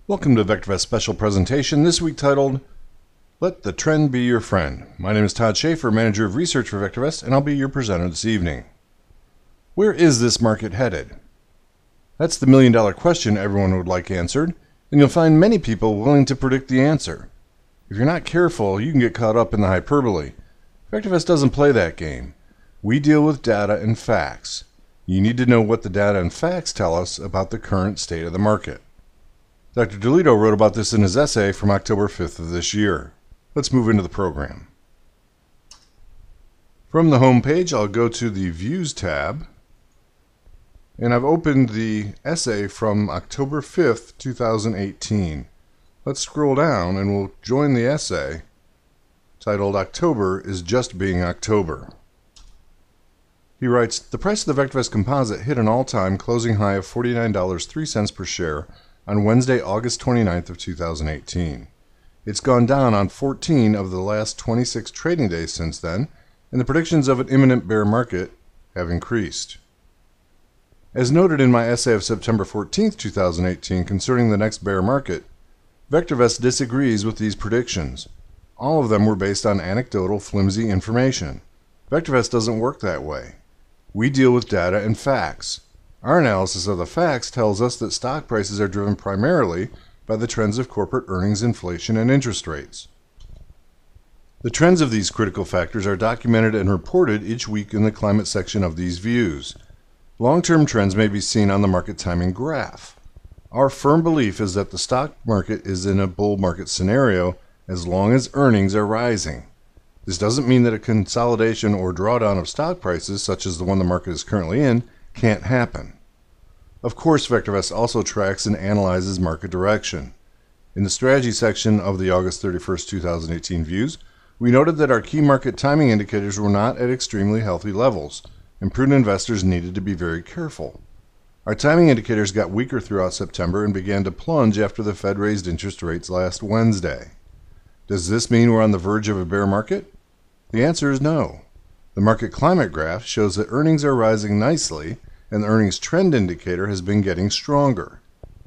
Welcome to VectorVest special presentation, this week titled, Let the Trend Be Your Friend. My name is Todd Shaffer, Manager of Research for VectorVest, and I'll be your presenter this evening. Where is this market headed? That's the million-dollar question everyone would like answered, and you'll find many people willing to predict the answer. If you're not careful, you can get caught up in the hyperbole. VectorVest doesn't play that game. We deal with data and facts. You need to know what the data and facts tell us about the current state of the market. Dr. DeLito wrote about this in his essay from October 5th of this year. Let's move into the program. From the home page, I'll go to the Views tab, and I've opened the essay from October 5th, 2018. Let's scroll down and we'll join the essay titled October is Just Being October. He writes, the price of the VectorVest composite hit an all-time closing high of $49.03 per share on Wednesday, August 29th of 2018. It's gone down on 14 of the last 26 trading days since then, and the predictions of an imminent bear market have increased. As noted in my essay of September 14th, 2018 concerning the next bear market, VectorVest disagrees with these predictions. All of them were based on anecdotal, flimsy information. VectorVest doesn't work that way. We deal with data and facts. Our analysis of the facts tells us that stock prices are driven primarily by the trends of corporate earnings, inflation, and interest rates. The trends of these critical factors are documented and reported each week in the climate section of these views. Long-term trends may be seen on the market timing graph. Our firm belief is that the stock market is in a bull market scenario as long as earnings are rising. This doesn't mean that a consolidation or drawdown of stock prices, such as the one the market is currently in, can't happen. Of course, VectorVest also tracks and analyzes market direction. In the strategy section of the August 31st, 2018 views, we noted that our key market timing indicators were not at extremely healthy levels, and prudent investors needed to be very careful. Our timing indicators got weaker throughout September and began to plunge after the Fed raised interest rates last Wednesday. Does this mean we're on the verge of a bear market? The answer is no. The market climate graph shows that earnings are rising nicely, and the earnings trend indicator has been getting stronger.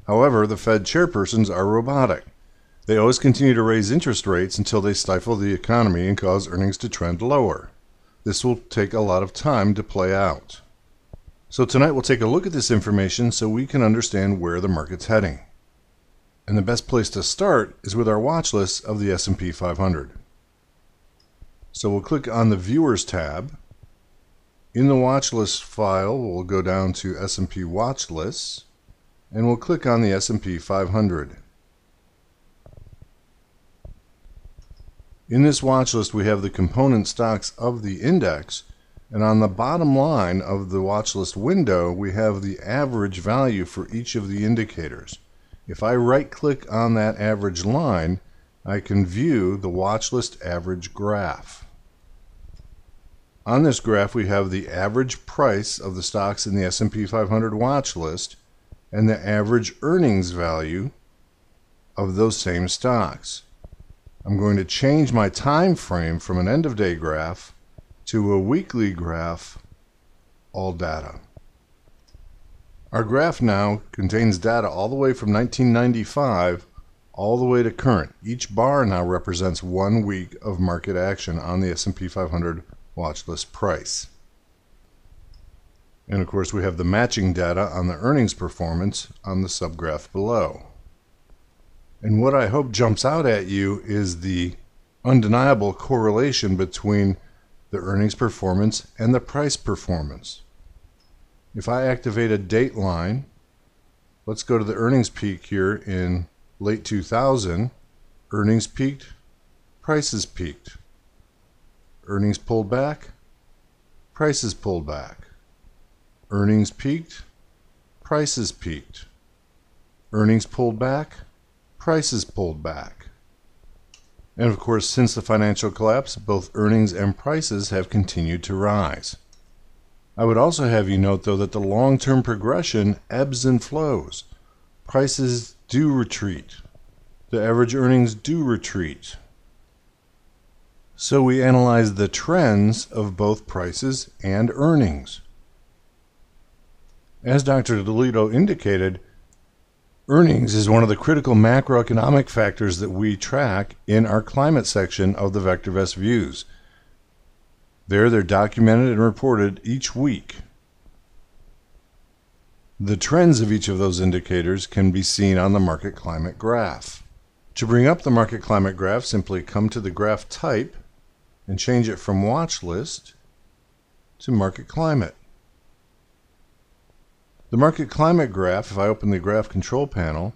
However, the Fed chairpersons are robotic. They always continue to raise interest rates until they stifle the economy and cause earnings to trend lower. This will take a lot of time to play out. So tonight we'll take a look at this information so we can understand where the market's heading. And the best place to start is with our watch list of the S&P 500. So we'll click on the Viewers tab. In the watch list file, we'll go down to S&P watch lists, and we'll click on the S&P 500. In this watch list, we have the component stocks of the index, and on the bottom line of the watch list window, we have the average value for each of the indicators. If I right-click on that average line, I can view the watch list average graph. On this graph, we have the average price of the stocks in the S&P 500 watch list and the average earnings value of those same stocks. I'm going to change my time frame from an end-of-day graph to a weekly graph, all data. Our graph now contains data all the way from 1995 all the way to current. Each bar now represents 1 week of market action on the S&P 500 watch list price. And of course we have the matching data on the earnings performance on the subgraph below. And what I hope jumps out at you is the undeniable correlation between the earnings performance and the price performance. If I activate a date line, let's go to the earnings peak here in late 2000. Earnings peaked, prices peaked. Earnings pulled back, prices pulled back. Earnings peaked, prices peaked. Earnings pulled back, prices pulled back. And of course, since the financial collapse, both earnings and prices have continued to rise. I would also have you note, though, that the long-term progression ebbs and flows. Prices do retreat. The average earnings do retreat. So we analyze the trends of both prices and earnings. As Dr. DeLito indicated, Earnings is one of the critical macroeconomic factors that we track in our climate section of the VectorVest views. There, they're documented and reported each week. The trends of each of those indicators can be seen on the market climate graph. To bring up the market climate graph, simply come to the graph type and change it from watch list to market climate. The market climate graph, if I open the graph control panel,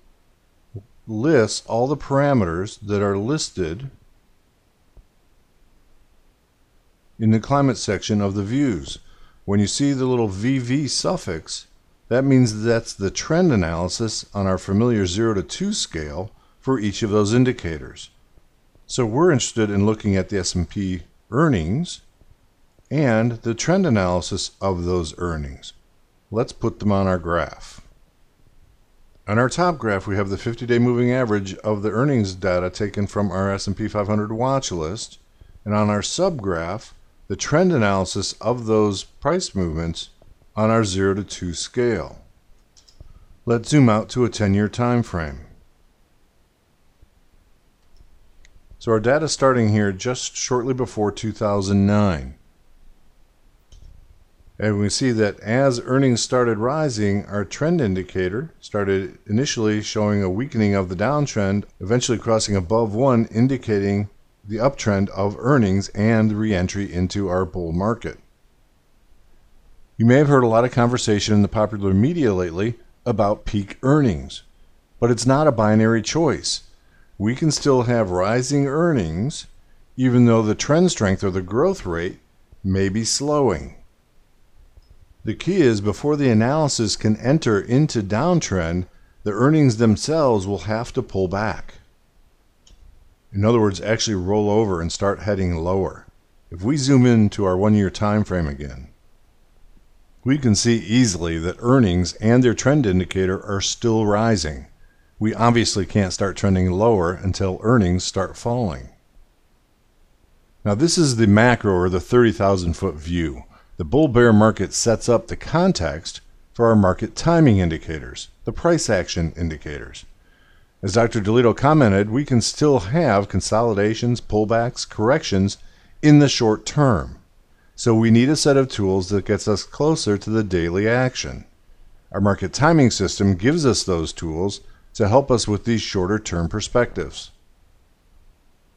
lists all the parameters that are listed in the climate section of the views. When you see the little VV suffix, that means that's the trend analysis on our familiar 0 to 2 scale for each of those indicators. So we're interested in looking at the S&P earnings and the trend analysis of those earnings. Let's put them on our graph. On our top graph, we have the 50-day moving average of the earnings data taken from our S&P 500 watch list. And on our subgraph, the trend analysis of those price movements on our 0 to 2 scale. Let's zoom out to a 10-year time frame. So our data starting here just shortly before 2009. And we see that as earnings started rising, our trend indicator started initially showing a weakening of the downtrend, eventually crossing above 1, indicating the uptrend of earnings and re-entry into our bull market. You may have heard a lot of conversation in the popular media lately about peak earnings, but it's not a binary choice. We can still have rising earnings even though the trend strength or the growth rate may be slowing. The key is, before the analysis can enter into downtrend, the earnings themselves will have to pull back. In other words, actually roll over and start heading lower. If we zoom into our 1-year time frame again, we can see easily that earnings and their trend indicator are still rising. We obviously can't start trending lower until earnings start falling. Now this is the macro, or the 30,000-foot view. The bull-bear market sets up the context for our market timing indicators, the price action indicators. As Dr. DeLito commented, we can still have consolidations, pullbacks, corrections in the short term. So we need a set of tools that gets us closer to the daily action. Our market timing system gives us those tools to help us with these shorter term perspectives.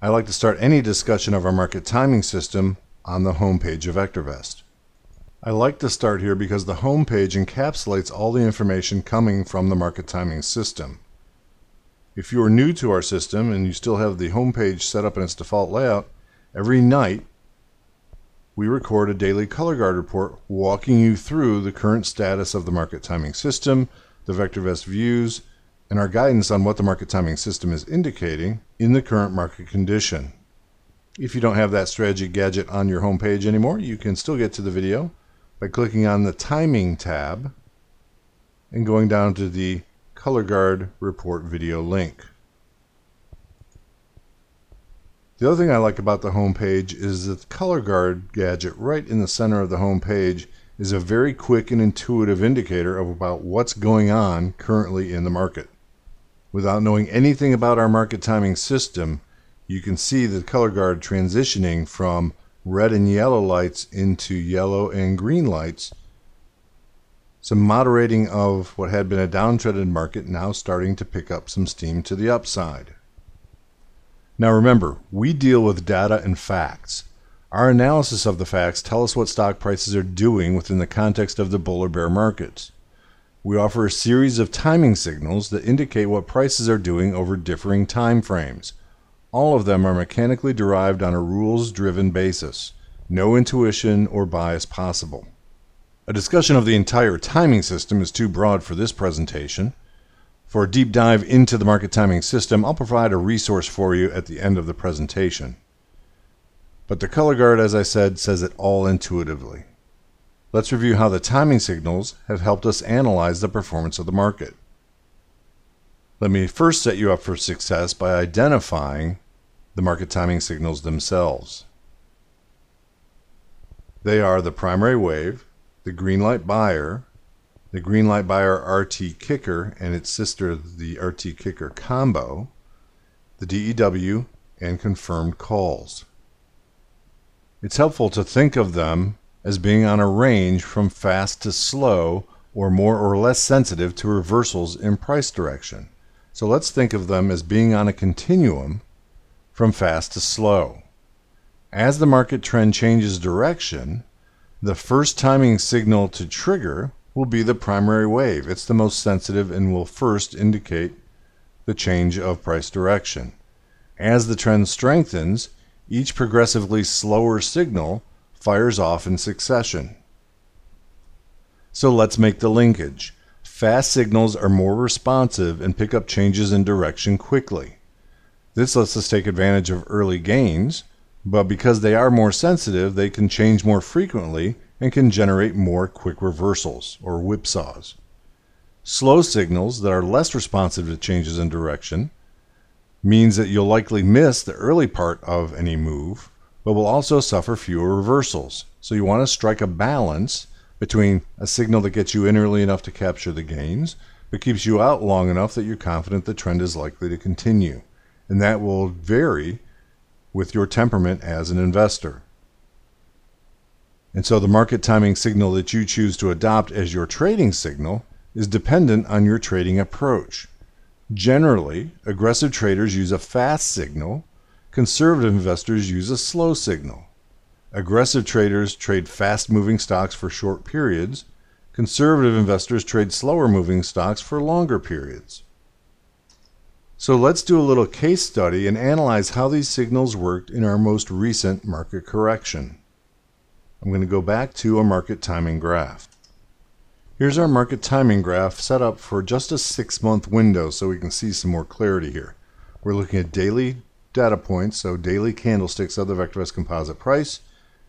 I like to start any discussion of our market timing system on the home page of VectorVest. I like to start here because the home page encapsulates all the information coming from the market timing system. If you are new to our system and you still have the home page set up in its default layout, every night we record a daily color guard report walking you through the current status of the market timing system, the VectorVest views, and our guidance on what the market timing system is indicating in the current market condition. If you don't have that strategy gadget on your home page anymore, you can still get to the video by clicking on the Timing tab and going down to the Color Guard Report video link. The other thing I like about the home page is that the Color Guard gadget right in the center of the home page is a very quick and intuitive indicator of about what's going on currently in the market. Without knowing anything about our market timing system, you can see the color guard transitioning from red and yellow lights into yellow and green lights. Some moderating of what had been a downtrended market now starting to pick up some steam to the upside. Now remember, we deal with data and facts. Our analysis of the facts tell us what stock prices are doing within the context of the bull or bear markets. We offer a series of timing signals that indicate what prices are doing over differing time frames. All of them are mechanically derived on a rules-driven basis. No intuition or bias possible. A discussion of the entire timing system is too broad for this presentation. For a deep dive into the market timing system, I'll provide a resource for you at the end of the presentation. But the color guard, as I said, says it all intuitively. Let's review how the timing signals have helped us analyze the performance of the market. Let me first set you up for success by identifying the market timing signals themselves. They are the primary wave, the green light buyer, the green light buyer RT kicker and its sister, the RT kicker combo, the DEW, and confirmed calls. It's helpful to think of them as being on a range from fast to slow, or more or less sensitive to reversals in price direction. So let's think of them as being on a continuum from fast to slow. As the market trend changes direction, the first timing signal to trigger will be the primary wave. It's the most sensitive and will first indicate the change of price direction. As the trend strengthens, each progressively slower signal fires off in succession. So let's make the linkage. Fast signals are more responsive and pick up changes in direction quickly. This lets us take advantage of early gains, but because they are more sensitive, they can change more frequently and can generate more quick reversals, or whipsaws. Slow signals that are less responsive to changes in direction means that you'll likely miss the early part of any move, but will also suffer fewer reversals. So you want to strike a balance between a signal that gets you in early enough to capture the gains, but keeps you out long enough that you're confident the trend is likely to continue. And that will vary with your temperament as an investor. And so the market timing signal that you choose to adopt as your trading signal is dependent on your trading approach. Generally, aggressive traders use a fast signal. Conservative investors use a slow signal. Aggressive traders trade fast-moving stocks for short periods. Conservative investors trade slower-moving stocks for longer periods. So let's do a little case study and analyze how these signals worked in our most recent market correction. I'm going to go back to a market timing graph. Here's our market timing graph set up for just a 6-month window so we can see some more clarity here. We're looking at daily data points, so daily candlesticks of the VectorVest composite price,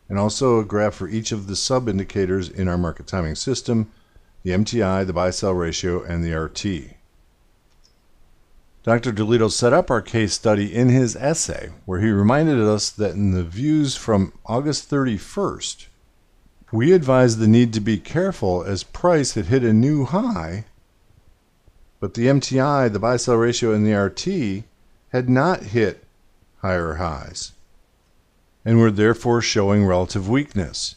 and also a graph for each of the sub-indicators in our market timing system, the MTI, the buy-sell ratio, and the RT. Dr. Dolito set up our case study in his essay, where he reminded us that in the views from August 31st, we advised the need to be careful as price had hit a new high, but the MTI, the buy-sell ratio, and the RT had not hit higher highs, and were therefore showing relative weakness.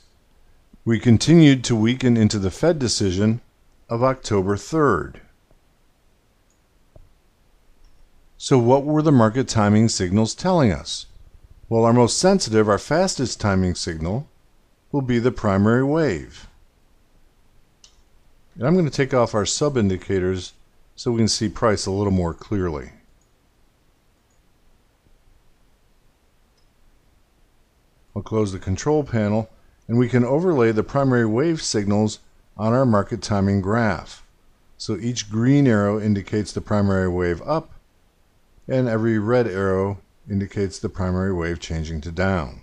We continued to weaken into the Fed decision of October 3rd. So what were the market timing signals telling us? Well, our most sensitive, our fastest timing signal will be the primary wave. And I'm going to take off our sub-indicators so we can see price a little more clearly. I'll close the control panel, and we can overlay the primary wave signals on our market timing graph. So each green arrow indicates the primary wave up, and every red arrow indicates the primary wave changing to down.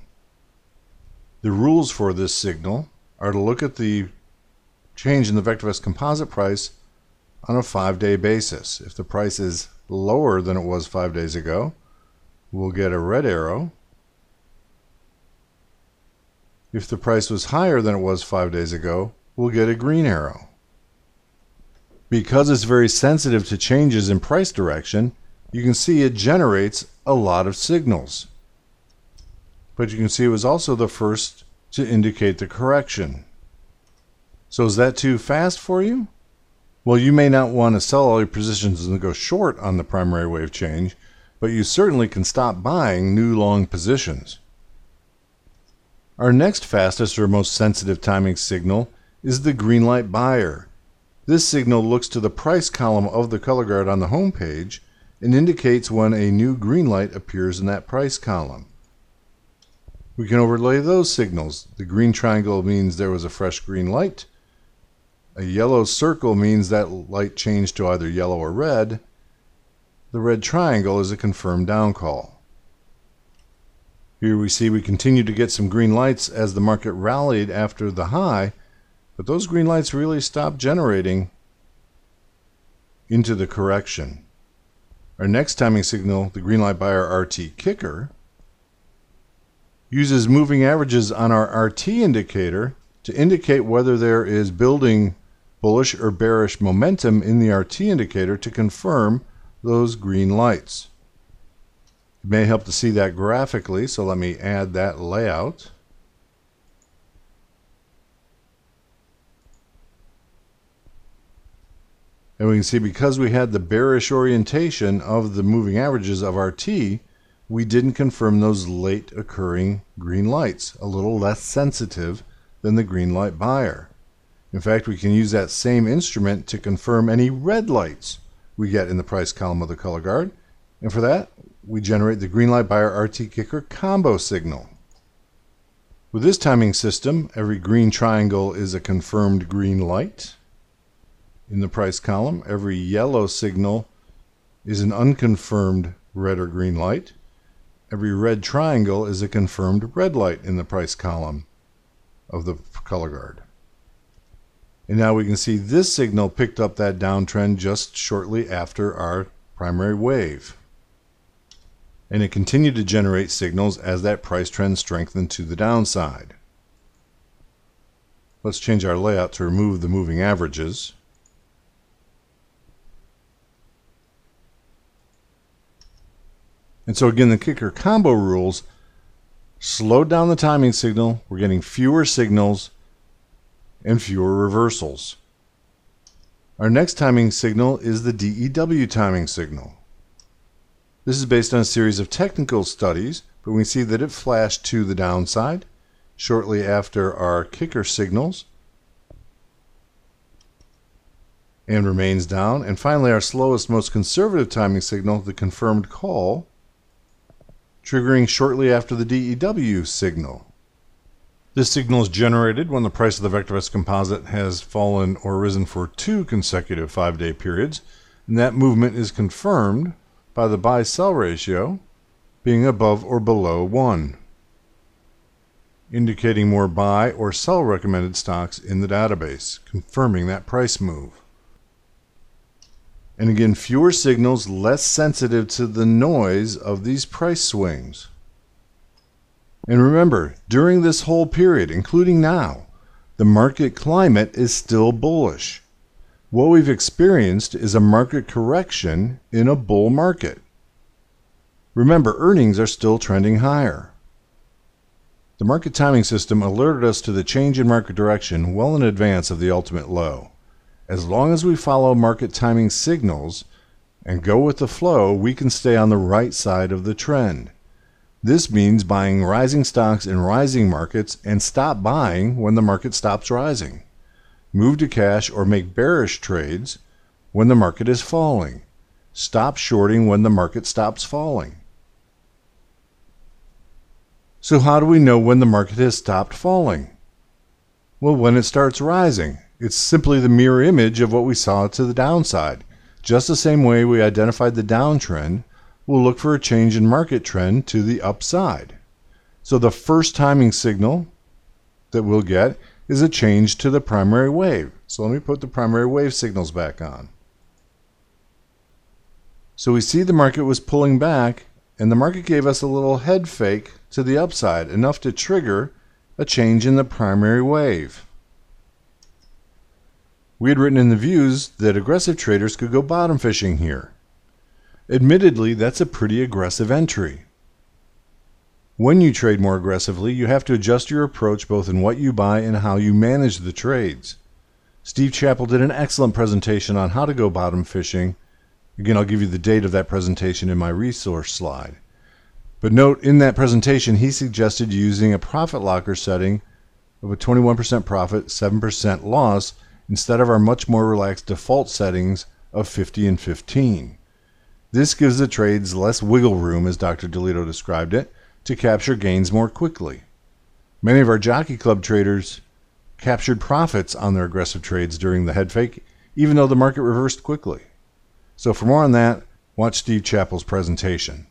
The rules for this signal are to look at the change in the VectorVest composite price on a 5-day basis. If the price is lower than it was 5 days ago, we'll get a red arrow. If the price was higher than it was 5 days ago, we'll get a green arrow. Because it's very sensitive to changes in price direction, you can see it generates a lot of signals. But you can see it was also the first to indicate the correction. So is that too fast for you? Well, you may not want to sell all your positions and go short on the primary wave change, but you certainly can stop buying new long positions. Our next fastest or most sensitive timing signal is the green light buyer. This signal looks to the price column of the color guard on the home page and indicates when a new green light appears in that price column. We can overlay those signals. The green triangle means there was a fresh green light. A yellow circle means that light changed to either yellow or red. The red triangle is a confirmed down call. Here we see we continue to get some green lights as the market rallied after the high, but those green lights really stopped generating into the correction. Our next timing signal, the green light buyer RT kicker, uses moving averages on our RT indicator to indicate whether there is building bullish or bearish momentum in the RT indicator to confirm those green lights. It may help to see that graphically, so let me add that layout. And we can see because we had the bearish orientation of the moving averages of RT, we didn't confirm those late occurring green lights, a little less sensitive than the green light buyer. In fact, we can use that same instrument to confirm any red lights we get in the price column of the color guard. And for that, we generate the green light buyer RT kicker combo signal. With this timing system, every green triangle is a confirmed green light. In the price column, every yellow signal is an unconfirmed red or green light. Every red triangle is a confirmed red light in the price column of the color guard. And now we can see this signal picked up that downtrend just shortly after our primary wave. And it continued to generate signals as that price trend strengthened to the downside. Let's change our layout to remove the moving averages. And so again, the kicker combo rules slowed down the timing signal. We're getting fewer signals and fewer reversals. Our next timing signal is the DEW timing signal. This is based on a series of technical studies, but we see that it flashed to the downside shortly after our kicker signals and remains down. And finally, our slowest, most conservative timing signal, the confirmed call, triggering shortly after the DEW signal. This signal is generated when the price of the VectorVest composite has fallen or risen for 2 consecutive 5-day periods, and that movement is confirmed by the buy-sell ratio being above or below 1, indicating more buy or sell recommended stocks in the database, confirming that price move. And again, fewer signals, less sensitive to the noise of these price swings. And remember, during this whole period, including now, the market climate is still bullish. What we've experienced is a market correction in a bull market. Remember, earnings are still trending higher. The market timing system alerted us to the change in market direction well in advance of the ultimate low. As long as we follow market timing signals and go with the flow, we can stay on the right side of the trend. This means buying rising stocks in rising markets and stop buying when the market stops rising. Move to cash or make bearish trades when the market is falling. Stop shorting when the market stops falling. So how do we know when the market has stopped falling? Well, when it starts rising. It's simply the mirror image of what we saw to the downside. Just the same way we identified the downtrend, we'll look for a change in market trend to the upside. So the first timing signal that we'll get is a change to the primary wave. So let me put the primary wave signals back on. So we see the market was pulling back, and the market gave us a little head fake to the upside, enough to trigger a change in the primary wave. We had written in the views that aggressive traders could go bottom fishing here. Admittedly, that's a pretty aggressive entry. When you trade more aggressively, you have to adjust your approach both in what you buy and how you manage the trades. Steve Chappell did an excellent presentation on how to go bottom fishing. Again, I'll give you the date of that presentation in my resource slide. But note, in that presentation, he suggested using a profit locker setting of a 21% profit, 7% loss, instead of our much more relaxed default settings of 50 and 15. This gives the trades less wiggle room, as Dr. DeLito described it, to capture gains more quickly. Many of our Jockey Club traders captured profits on their aggressive trades during the head fake, even though the market reversed quickly. So for more on that, watch Steve Chappell's presentation.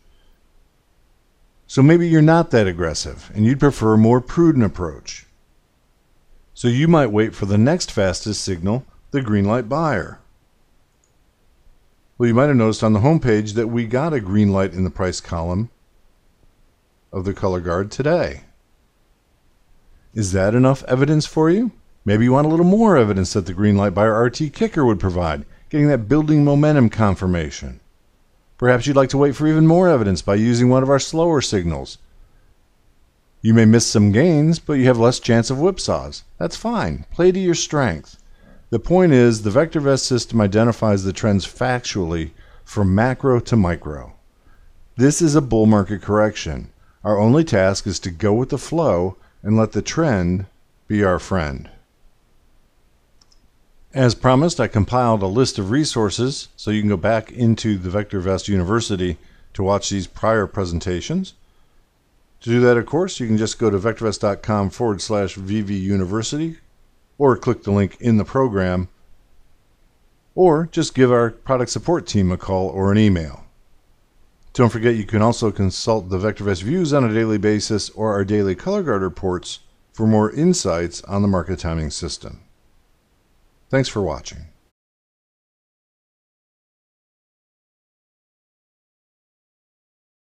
So maybe you're not that aggressive, and you'd prefer a more prudent approach. So you might wait for the next fastest signal, the green light buyer. Well, you might have noticed on the home page that we got a green light in the price column of the color guard today. Is that enough evidence for you? Maybe you want a little more evidence that the green light by our RT kicker would provide, getting that building momentum confirmation. Perhaps you'd like to wait for even more evidence by using one of our slower signals. You may miss some gains, but you have less chance of whipsaws. That's fine. Play to your strength. The point is, the VectorVest system identifies the trends factually from macro to micro. This is a bull market correction. Our only task is to go with the flow and let the trend be our friend. As promised, I compiled a list of resources so you can go back into the VectorVest University to watch these prior presentations. To do that, of course, you can just go to vectorvest.com/VVUniversity or click the link in the program, or just give our product support team a call or an email. Don't forget you can also consult the VectorVest views on a daily basis or our daily color guard reports for more insights on the market timing system. Thanks for watching.